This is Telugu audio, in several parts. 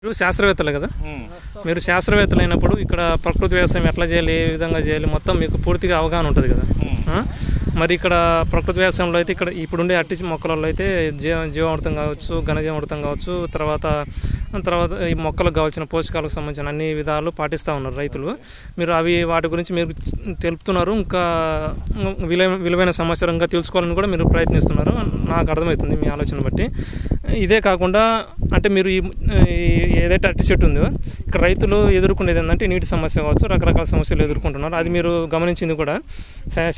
మీరు శాస్త్రవేత్తలు కదా, మీరు శాస్త్రవేత్తలు అయినప్పుడు ఇక్కడ ప్రకృతి వ్యవసాయం ఎట్లా చేయాలి, ఏ విధంగా చేయాలి మొత్తం మీకు పూర్తిగా అవగాహన ఉంటుంది కదా. మరి ఇక్కడ ప్రకృతి వ్యవసాయంలో అయితే ఇక్కడ ఇప్పుడుండే అట్టి మొక్కలలో అయితే జీవామృతం కావచ్చు, ఘనజీవామృతం కావచ్చు, తర్వాత ఈ మొక్కలకు కావాల్సిన పోషకాలకు సంబంధించిన అన్ని విధాలు పాటిస్తూ ఉన్నారు రైతులు. మీరు వాటి గురించి మీరు తెలుపుతున్నారు, ఇంకా విలువైన సమాచారంగా తెలుసుకోవాలని కూడా మీరు ప్రయత్నిస్తున్నారు, నాకు అర్థమవుతుంది మీ ఆలోచన బట్టి. ఇదే కాకుండా అంటే మీరు ఏదైతే అట్టి చెట్టు ఉందో ఇక్కడ రైతులు ఎదుర్కొనేది ఏంటంటే నీటి సమస్య కావచ్చు, రకరకాల సమస్యలు ఎదుర్కొంటున్నారు. అది మీరు గమనించింది కూడా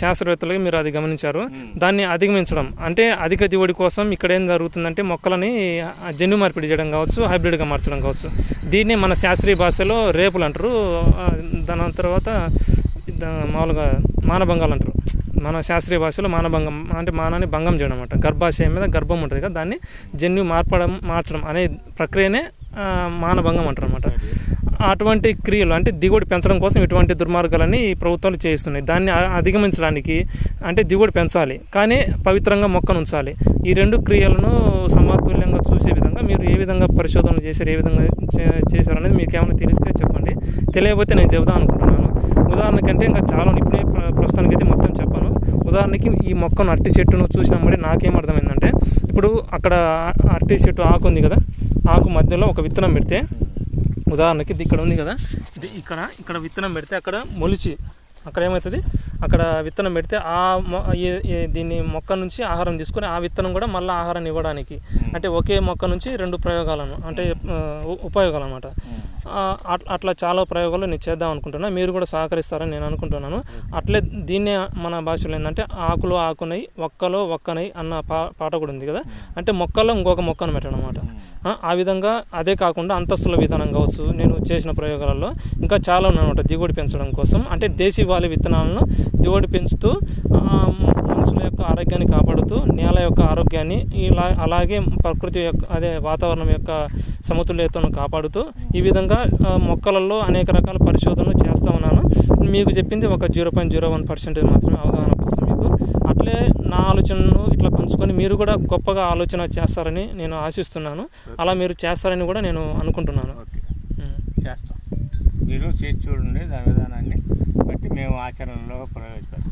శాస్త్రవేత్తలుగా మీరు అది గమనించారు. దాన్ని అధిగమించడం అంటే అధిక దిగుబడి కోసం ఇక్కడ ఏం జరుగుతుందంటే మొక్కలని జన్యు మార్పిడి చేయడం కావచ్చు, హైబ్రిడ్గా మార్చడం కావచ్చు. దీన్ని మన శాస్త్రీయ భాషలో రేపులు అంటారు, దాని తర్వాత మామూలుగా మానభంగాలు అంటారు. మన శాస్త్రీయ భాషలో మానభంగం అంటే మానాన్ని భంగం చేయడం అనమాట. గర్భాశయం మీద గర్భం ఉంటుంది కదా, దాన్ని జన్యు మార్చడం అనే ప్రక్రియనే మానభంగం అంటారు అనమాట. అటువంటి క్రియలు అంటే దిగుబడి పెంచడం కోసం ఇటువంటి దుర్మార్గాలని ప్రభుత్వాలు చేస్తున్నాయి. దాన్ని అధిగమించడానికి అంటే దిగుబడి పెంచాలి కానీ పవిత్రంగా మొక్కను ఉంచాలి. ఈ రెండు క్రియలను సమతుల్యంగా చూసే విధంగా మీరు ఏ విధంగా పరిశోధనలు చేశారు, ఏ విధంగా చేశారు అనేది మీకు ఏమైనా తెలిస్తే చెప్పండి. తెలియకపోతే నేను చెబుదాం అనుకుంటున్నాను. ఉదాహరణకంటే ఇంకా చాలా ఇప్పుడే ప్రస్తుతానికి అయితే మొత్తం చెప్పాను. ఉదాహరణకి ఈ మొక్కను అరటి చెట్టును చూసినప్పుడే నాకేం అర్థమైందంటే, ఇప్పుడు అక్కడ అరటి చెట్టు ఆకు ఉంది కదా, ఆకు మధ్యలో ఒక విత్తనం పెడితే, ఉదాహరణకి ఇది ఇక్కడ ఉంది కదా, ఇది ఇక్కడ విత్తనం పెడితే అక్కడ మొలిచి అక్కడ ఏమవుతుంది, అక్కడ విత్తనం పెడితే దీన్ని మొక్క నుంచి ఆహారం తీసుకొని ఆ విత్తనం కూడా మళ్ళీ ఆహారాన్ని ఇవ్వడానికి అంటే ఒకే మొక్క నుంచి రెండు ప్రయోగాలను అంటే ఉపయోగాలు అనమాట. అట్లా చాలా ప్రయోగాలు నేను చేద్దాం అనుకుంటున్నా, మీరు కూడా సహకరిస్తారని నేను అనుకుంటున్నాను. అట్లే దీన్నే మన భాషలో ఏంటంటే ఆకులో ఆకునై ఒక్కలో ఒక్కనై అన్న పాట కూడా ఉంది కదా, అంటే మొక్కలో ఇంకొక మొక్కను పెట్టడం అనమాట. ఆ విధంగా అదే కాకుండా అంతస్తుల విధానం కావచ్చు, నేను చేసిన ప్రయోగాలలో ఇంకా చాలా ఉన్నాయన్నమాట దిగుబడి పెంచడం కోసం. అంటే దేశీవాళీ విత్తనాలను దిగుబడి పెంచుతూ మనుషుల యొక్క ఆరోగ్యాన్ని కాపాడుతూ నేల యొక్క ఆరోగ్యాన్ని అలాగే ప్రకృతి యొక్క వాతావరణం యొక్క సమతుల్యతను కాపాడుతూ ఈ విధంగా మొక్కలలో అనేక రకాల పరిశోధనలు చేస్తూ ఉన్నాను. మీకు చెప్పింది ఒక 0.01% మాత్రమే అవగాహన కోసం మీకు. అట్లే నా ఆలోచనను ఇట్లా పంచుకొని మీరు కూడా గొప్పగా ఆలోచన చేస్తారని నేను ఆశిస్తున్నాను. అలా మీరు చేస్తారని కూడా నేను అనుకుంటున్నాను. చేస్తాం, మీరు చేసి చూడండి, దాని విధానాన్ని బట్టి మేము ఆచరణలో ప్రవేశపెడతాం.